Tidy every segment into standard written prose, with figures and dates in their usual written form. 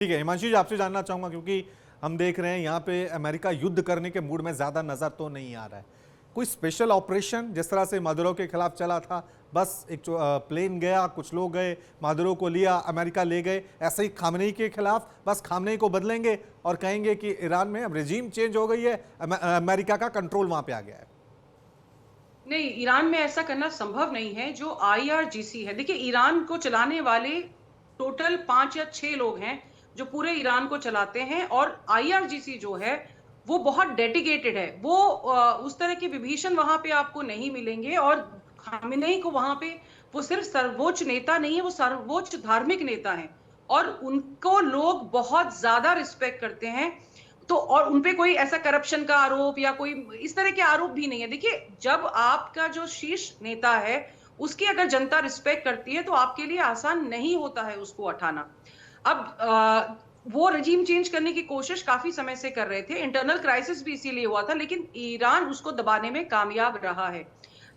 ठीक है, हिमांशु जी आपसे जानना चाहूंगा क्योंकि हम देख रहे हैं यहाँ पे अमेरिका युद्ध करने के मूड में ज्यादा नजर तो नहीं आ रहा है। कोई स्पेशल ऑपरेशन जिस तरह से मादुरो के खिलाफ चला था, बस एक प्लेन गया, कुछ लोग गए, मादुरो को लिया, अमेरिका ले गए, ऐसे ही खामनेई के खिलाफ बस खामनेई को बदलेंगे और कहेंगे कि ईरान में अब रेजीम चेंज हो गई है, अमेरिका का कंट्रोल वहां पे आ गया है। नहीं, ईरान में ऐसा करना संभव नहीं है। जो आईआरजीसी है, देखिए ईरान को चलाने वाले टोटल 5 या 6 लोग हैं जो पूरे ईरान को चलाते हैं, और आईआरजीसी जो है वो बहुत डेडिकेटेड है। वो उस तरह के विभीषण वहां पे आपको नहीं मिलेंगे। और खामेनेई को वहां पे, वो सिर्फ सर्वोच्च नेता नहीं है, वो सर्वोच्च धार्मिक नेता है और उनको लोग बहुत ज्यादा रिस्पेक्ट करते हैं। तो और उनपे कोई ऐसा करप्शन का आरोप या कोई इस तरह के आरोप भी नहीं है। देखिए, जब आपका जो शीर्ष नेता है उसकी अगर जनता रिस्पेक्ट करती है तो आपके लिए आसान नहीं होता है उसको हटाना। अब वो रजीम चेंज करने की कोशिश काफी समय से कर रहे थे, इंटरनल क्राइसिस भी इसीलिए हुआ था, लेकिन ईरान उसको दबाने में कामयाब रहा है।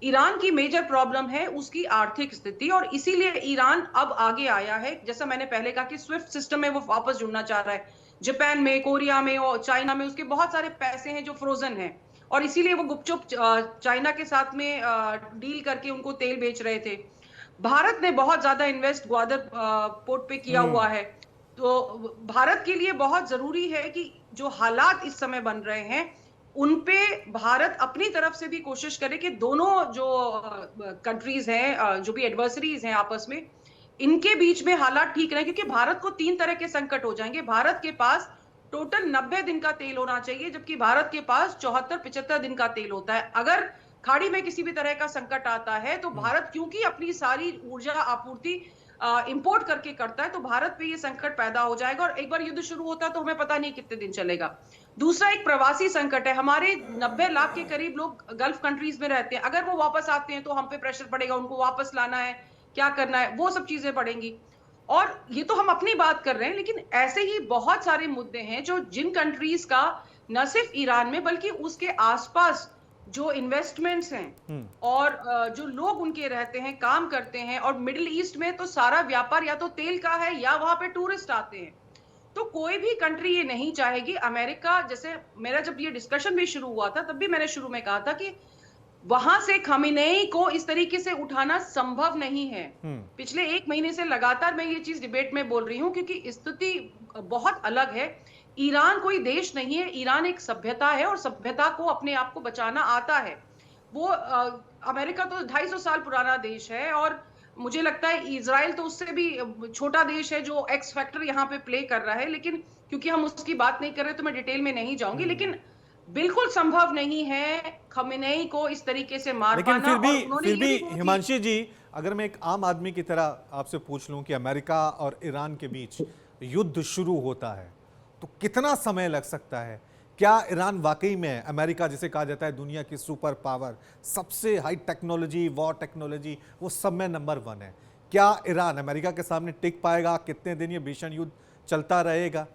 ईरान की मेजर प्रॉब्लम है उसकी आर्थिक स्थिति, और इसीलिए ईरान अब आगे आया है। जैसा मैंने पहले कहा कि स्विफ्ट सिस्टम में वो वापस जुड़ना चाह रहा है। जापान में, कोरिया में और चाइना में उसके बहुत सारे पैसे हैं जो फ्रोजन हैं, और इसीलिए वो गुपचुप चाइना के साथ में डील करके उनको तेल बेच रहे थे। भारत ने बहुत ज्यादा इन्वेस्ट ग्वादर पोर्ट पे किया हुआ है। तो भारत के लिए बहुत जरूरी है कि जो हालात इस समय बन रहे हैं उनपे भारत अपनी तरफ से भी कोशिश करे कि दोनों जो कंट्रीज हैं, जो भी एडवर्सरीज हैं आपस में, इनके बीच में हालात ठीक रहे। क्योंकि भारत को 3 तरह के संकट हो जाएंगे। भारत के पास टोटल 90 दिन का तेल होना चाहिए, जबकि भारत के पास 74-75 दिन का तेल होता है। अगर खाड़ी में किसी भी तरह का संकट आता है तो भारत, क्योंकि अपनी सारी ऊर्जा आपूर्ति इंपोर्ट करके करता है, तो भारत पे ये संकट पैदा हो जाएगा और एक बार युद्ध शुरू होता है तो हमें पता नहीं कितने दिन चलेगा। दूसरा एक प्रवासी संकट है। हमारे 90 लाख के करीब लोग गल्फ कंट्रीज में रहते हैं। अगर वो वापस आते हैं तो हम पे प्रेशर पड़ेगा, उनको वापस लाना है, क्या करना है, वो सब चीजें पड़ेंगी। और ये तो हम अपनी बात कर रहे हैं, लेकिन ऐसे ही बहुत सारे मुद्दे हैं जो जिन कंट्रीज का न सिर्फ ईरान में बल्कि उसके आसपास जो इन्वेस्टमेंट्स हैं और जो लोग उनके रहते हैं, काम करते हैं, और मिडिल ईस्ट में तो सारा व्यापार या तो तेल का है या वहां पे टूरिस्ट आते हैं। तो कोई भी कंट्री ये नहीं चाहेगी। अमेरिका, जैसे मेरा जब ये डिस्कशन भी शुरू हुआ था तब भी मैंने शुरू में कहा था कि वहां से खामेनेई को इस तरीके से उठाना संभव नहीं है। पिछले 1 महीने से लगातार मैं ये चीज डिबेट में बोल रही हूं, क्योंकि स्थिति बहुत अलग है। ईरान कोई देश नहीं है, ईरान एक सभ्यता है और सभ्यता को अपने आप को बचाना आता है। वो अमेरिका तो 250 साल पुराना देश है, और मुझे लगता है इजराइल तो उससे भी छोटा देश है जो एक्स फैक्टर यहाँ पे प्ले कर रहा है। लेकिन क्योंकि हम उसकी बात नहीं कर रहे तो मैं डिटेल में नहीं जाऊंगी, लेकिन बिल्कुल संभव नहीं है खमेनेई को इस तरीके से मार लेकिन पाना। फिर और भी उन्होंने फिर ये भी भी कहा कि हिमांशी जी, अगर मैं एक आम आदमी की तरह आपसे पूछ लूं कि अमेरिका और ईरान के बीच युद्ध शुरू होता है तो कितना समय लग सकता है? क्या ईरान वाकई में अमेरिका, जिसे कहा जाता है दुनिया की सुपर पावर, सबसे हाई टेक्नोलॉजी, वॉर टेक्नोलॉजी, वो सब में नंबर 1 है? क्या ईरान अमेरिका के सामने टिक पाएगा? कितने दिन ये भीषण युद्ध चलता रहेगा?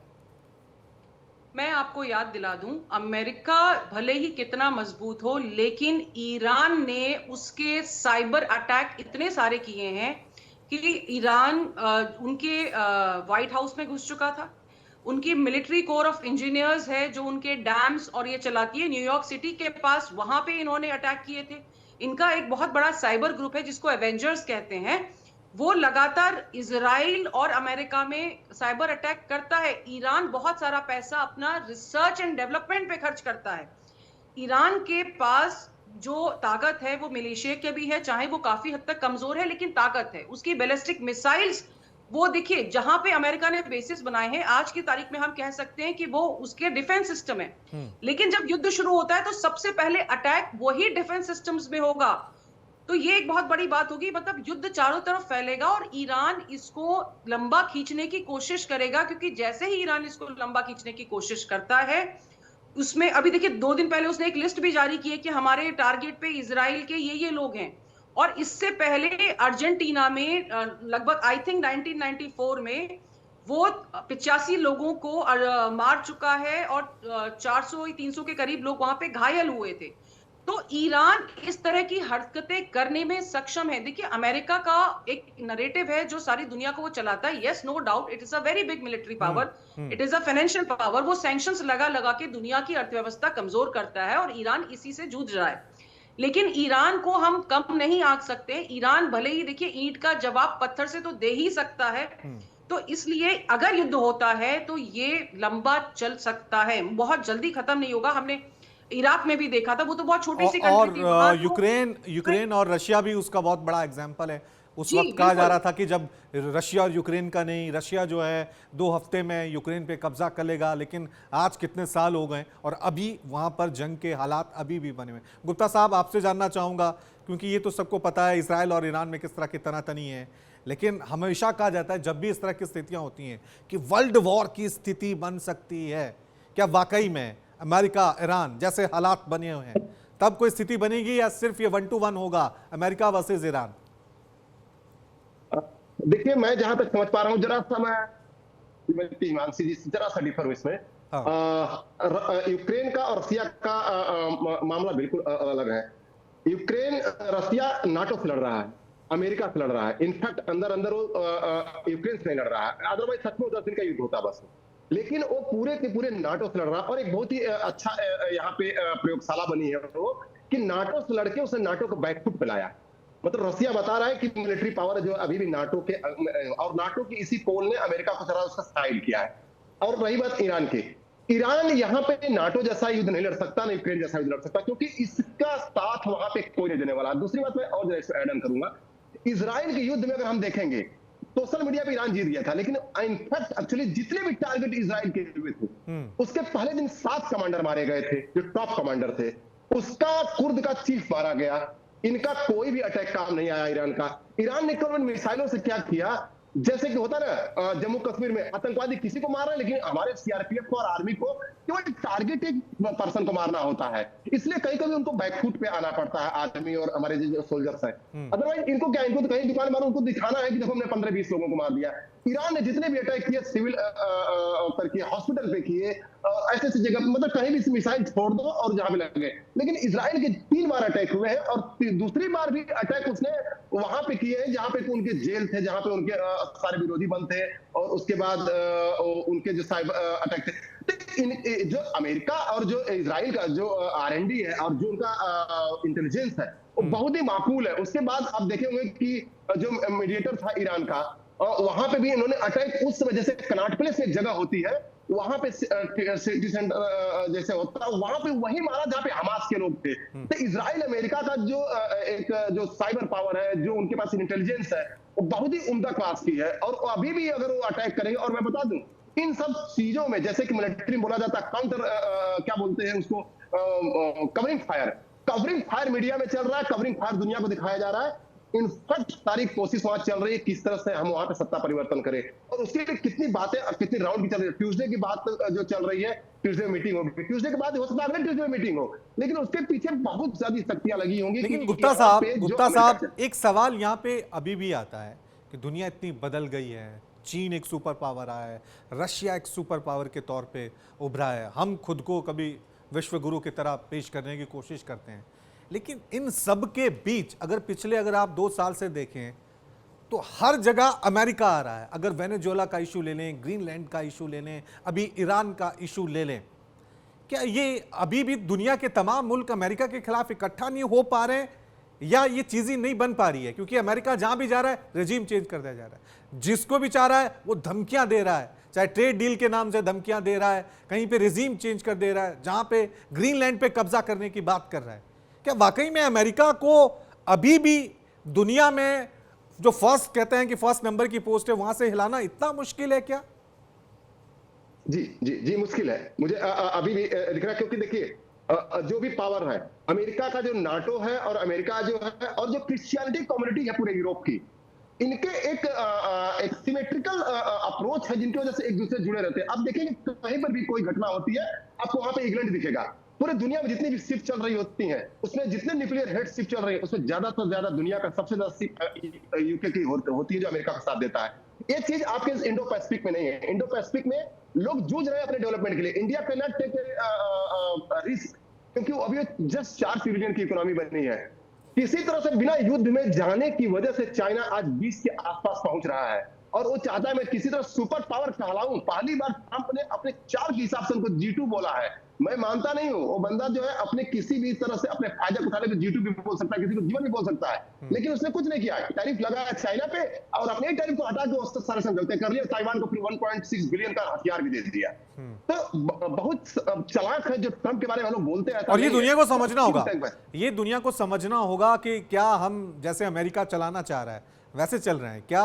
मैं आपको याद दिला दूं, अमेरिका भले ही कितना मजबूत हो, लेकिन ईरान ने उसके साइबर अटैक इतने सारे किए हैं कि ईरान उनके व्हाइट हाउस में घुस चुका था। उनकी मिलिट्री कोर ऑफ इंजीनियर्स है जो उनके डैम्स और ये चलाती है, न्यूयॉर्क सिटी के पास, वहां पे इन्होंने अटैक किए थे। इनका एक बहुत बड़ा साइबर ग्रुप है जिसको एवेंजर्स कहते हैं। वो लगातार इजराइल और अमेरिका में साइबर अटैक करता है। ईरान बहुत सारा पैसा अपना रिसर्च एंड डेवलपमेंट पे खर्च करता है। ईरान के पास जो ताकत है वो मलेशिया के भी है, चाहे वो काफी हद तक कमजोर है लेकिन ताकत है उसकी। बैलिस्टिक मिसाइल्स, वो देखिए जहां पे अमेरिका ने बेसिस बनाए हैं, आज की तारीख में हम कह सकते हैं कि वो उसके डिफेंस सिस्टम है। लेकिन जब युद्ध शुरू होता है तो सबसे पहले अटैक वही डिफेंस सिस्टम्स में होगा। तो ये एक बहुत बड़ी बात होगी। मतलब युद्ध चारों तरफ फैलेगा और ईरान इसको लंबा खींचने की कोशिश करेगा, क्योंकि जैसे ही ईरान इसको लंबा खींचने की कोशिश करता है, उसमें अभी देखिए 2 दिन पहले उसने एक लिस्ट भी जारी की है कि हमारे टारगेट पे इजराइल के ये लोग हैं। और इससे पहले अर्जेंटीना में लगभग आई थिंक 1994 में वो 85 लोगों को मार चुका है और 400-300 के करीब लोग वहां पे घायल हुए थे। तो ईरान इस तरह की हरकतें करने में सक्षम है। देखिए, अमेरिका का एक नैरेटिव है जो सारी दुनिया को वो चलाता है। Yes, no doubt, it is a very big military hmm power, hmm it is a financial power. वो सैंक्शंस लगा लगा के दुनिया की अर्थव्यवस्था कमजोर करता है और ईरान इसी से जूझ रहा है। लेकिन ईरान को हम कम नहीं आंक सकते। ईरान भले ही, देखिए, ईंट का जवाब पत्थर से तो दे ही सकता है। हम्म। तो इसलिए अगर युद्ध होता है तो ये लंबा चल सकता है, बहुत जल्दी खत्म नहीं होगा। हमने इराक में भी देखा था, वो तो बहुत छोटी सी कंट्री थी, वहां तो यूक्रेन यूक्रेन और रशिया भी उसका बहुत बड़ा एग्जाम्पल है। उस जी वक्त कहा जा बिल्कुल। रहा था कि जब रशिया और यूक्रेन का नहीं, रशिया जो है 2 हफ्ते में यूक्रेन पे कब्जा कर लेगा, लेकिन आज कितने साल हो गए और अभी वहां पर जंग के हालात अभी भी बने हुए। गुप्ता साहब, आपसे जानना चाहूंगा, क्योंकि ये तो सबको पता है इसराइल और ईरान में किस तरह की तनातनी है, लेकिन हमेशा कहा जाता है जब भी इस तरह की स्थितियां होती हैं कि वर्ल्ड वॉर की स्थिति बन सकती है। क्या वाकई में अमेरिका ईरान जैसे हालात बने हुए हैं तब कोई स्थिति बनेगी, या सिर्फ ये 1-to-1 होगा अमेरिका वर्सेस ईरान? देखिए, मैं जहां तक समझ पा रहा हूं, जरा सा मैं हिमांशी जी से जरा सा डिफर हूं इसमें। हाँ। यूक्रेन का और रसिया का मामला बिल्कुल अलग है। यूक्रेन, रसिया नाटो से लड़ रहा है, अमेरिका से लड़ रहा है। इनफैक्ट अंदर अंदर वो यूक्रेन से नहीं लड़ रहा है, अदरवाइज सच में 10 दिन का युद्ध होता बस। लेकिन वो पूरे के पूरे नाटो से लड़ रहा है। और एक बहुत ही अच्छा यहाँ पे प्रयोगशाला बनी है वो, कि नाटो से लड़के उसने नाटो को बैकफुट पे लाया। मतलब रसिया बता रहा है कि मिलिट्री पावर जो अभी भी नाटो के, और नाटो की इसी पोल ने अमेरिका को जरा उसका साइड किया है। और रही बात ईरान की, ईरान यहाँ पे नाटो जैसा युद्ध नहीं लड़ सकता, ना यूक्रेन जैसा युद्ध लड़ सकता, क्योंकि इसका साथ वहां पे कोई नहीं देने वाला। दूसरी बात मैं और जरा ऐड ऑन करूंगा, इजराइल के युद्ध में अगर हम देखेंगे, सोशल मीडिया पे ईरान जीत गया था, लेकिन इनफैक्ट एक्चुअली जितने भी टारगेट इजराइल के हुए थे, उसके पहले दिन 7 कमांडर मारे गए थे जो टॉप कमांडर थे। उसका कुर्द का चीफ मारा गया। इनका कोई भी अटैक काम नहीं आया ईरान का। ईरान ने केवल मिसाइलों से क्या किया, जैसे कि होता ना जम्मू कश्मीर में आतंकवादी किसी को मार रहे हैं, लेकिन हमारे सीआरपीएफ को और आर्मी को केवल टारगेट एक पर्सन को मारना होता है। इसलिए कहीं कभी उनको बैकफुट पे आना पड़ता है, आर्मी और हमारे जो सोल्जर्स हैं। अदरवाइज इनको क्या, इनको तो कहीं दुकान मारो, उनको दिखाना है कि देखो हमने 15-20 लोगों को मार दिया। ईरान ने जितने भी अटैक किए, सिविल पर किए, हॉस्पिटल पे किए, ऐसे ऐसी जगह, मतलब कहीं भी मिसाइल छोड़ दो और जहां भी लगे। लेकिन इजराइल के 3 बार अटैक हुए हैं, और दूसरी बार भी अटैक उसने वहां पे किए हैं जहां पे उनके जेल थे, जहां पे उनके सारे विरोधी बंद थे, और उसके बाद उनके जो साइबर अटैक थे। तो जो अमेरिका और जो इजराइल का जो R&D है और जो उनका इंटेलिजेंस है, वो बहुत ही माकूल है। उसके बाद आप देखेंगे कि जो मीडिएटर था ईरान का, वहां पे भी इन्होंने अटैक उस समय, जैसे कनाट प्लेस एक जगह होती है, वहां पे सिटी सेंटर जैसे होता है, वहां पे वही मारा जहां पे हमास के लोग थे। तो इजराइल अमेरिका का जो एक जो साइबर पावर है, जो उनके पास इंटेलिजेंस है, वो बहुत ही उम्दा क्लास की है। और अभी भी अगर वो अटैक करेंगे, और मैं बता दूं इन सब चीजों में, जैसे कि मिलिट्री में बोला जाता है काउंटर, क्या बोलते हैं उसको, covering fire. Covering fire media में चल रहा है, कवरिंग फायर दुनिया को दिखाया जा रहा है। इनफैक्ट सारी कोशिश वहां चल रही है किस तरह से हम वहां पे सत्ता परिवर्तन करें, और उसके लिए कितनी बातें, कितनी राउंड की चल रही है। ट्यूसडे की बात जो चल रही है, ट्यूसडे मीटिंग होगी, ट्यूसडे के बाद हो सकता है अगले ट्यूसडे मीटिंग हो, लेकिन उसके पीछे बहुत ज्यादा शक्तियां लगी होंगी। लेकिन गुप्ता साहब, एक सवाल यहाँ पे अभी भी आता है कि दुनिया इतनी बदल गई है, चीन एक सुपर पावर आया है, रशिया एक सुपर पावर के तौर पे उभरा है, हम खुद को कभी विश्व गुरु की तरह पेश करने की कोशिश करते हैं, लेकिन इन सब के बीच अगर आप 2 साल से देखें तो हर जगह अमेरिका आ रहा है। अगर वेनेजुएला का इशू ले लें, ग्रीनलैंड का इशू ले लें, अभी ईरान का इशू ले लें, क्या ये अभी भी दुनिया के तमाम मुल्क अमेरिका के खिलाफ इकट्ठा नहीं हो पा रहे हैं, या ये चीजें नहीं बन पा रही है? क्योंकि अमेरिका जहां भी जा रहा है रेजिम चेंज कर दिया जा रहा है, जिसको भी चाह रहा है वो धमकियां दे रहा है, चाहे ट्रेड डील के नाम से धमकियां दे रहा है, कहीं पे रेजिम चेंज कर दे रहा है, जहां पे ग्रीनलैंड पे कब्जा करने की बात कर रहा है। क्या वाकई में अमेरिका को अभी भी दुनिया में जो फर्स्ट कहते हैं कि फर्स्ट नंबर की पोस्ट है, वहां से हिलाना इतना मुश्किल है क्या? जी जी जी, मुश्किल है। मुझे अभी भी दिख रहा है, क्योंकि देखिए जो भी पावर है, अमेरिका का जो नाटो है, और अमेरिका जो है, और जो क्रिश्चियनिटी कम्युनिटी है पूरे यूरोप की, इनके एक सिमेट्रिकल अप्रोच है, जिनकी वजह से एक दूसरे से जुड़े रहते हैं। अब देखेंगे कहीं पर भी कोई घटना होती है, आपको वहां पे इंग्लैंड दिखेगा। पूरे दुनिया में जितनी भी शिप चल रही होती हैं, उसमें जितने न्यूक्लियर हेड शिप चल रही है, उसमें ज्यादा से ज्यादा दुनिया का सबसे ज्यादा शिप यूके की होती है, जो अमेरिका का साथ देता है। एक चीज आपके इंडो पैसिफिक में नहीं है। इंडो पैसिफिक में लोग जूझ रहे हैं अपने डेवलपमेंट के लिए। India can not take risk क्योंकि वो अभी जस्ट 4 ट्रिलियन की इकोनॉमी बनी है। किसी तरह से बिना युद्ध में जाने की वजह से चाइना आज 20 के आसपास पहुंच रहा है और वो चाहता है मैं किसी तरह सुपर पावर कहलाऊं। पहली बार ट्रंप ने अपने चार्ज के हिसाब से उनको G2 बोला है। मैं मानता नहीं हूं, वो बंदा जो है अपने किसी भी तरह से अपने फायदा उठाने पे G2 भी बोल सकता है, किसी को जीवन भी बोल सकता है, लेकिन उसने कुछ नहीं किया। टैरिफ लगाया चाइना पे और अपने टैरिफ को हटा के उससे सारे समझौते कर लिए। ताइवान को फिर 1.6 बिलियन का हथियार भी दे दिया। तो बहुत चालाक है जो ट्रंप के बारे में हम लोग बोलते हैं। और ये दुनिया को समझना होगा, ये दुनिया को समझना होगा कि क्या हम जैसे अमेरिका चलाना चाह रहा है वैसे चल रहे हैं। क्या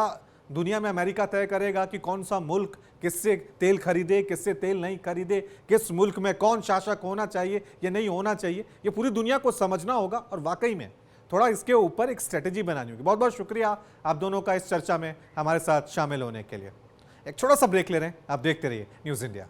दुनिया में अमेरिका तय करेगा कि कौन सा मुल्क किससे तेल खरीदे, किससे तेल नहीं खरीदे, किस मुल्क में कौन शासक होना चाहिए या नहीं होना चाहिए? ये पूरी दुनिया को समझना होगा और वाकई में थोड़ा इसके ऊपर एक स्ट्रेटेजी बनानी होगी। बहुत बहुत शुक्रिया आप दोनों का इस चर्चा में हमारे साथ शामिल होने के लिए। एक छोटा सा ब्रेक ले रहे हैं, आप देखते रहिए न्यूज़ इंडिया।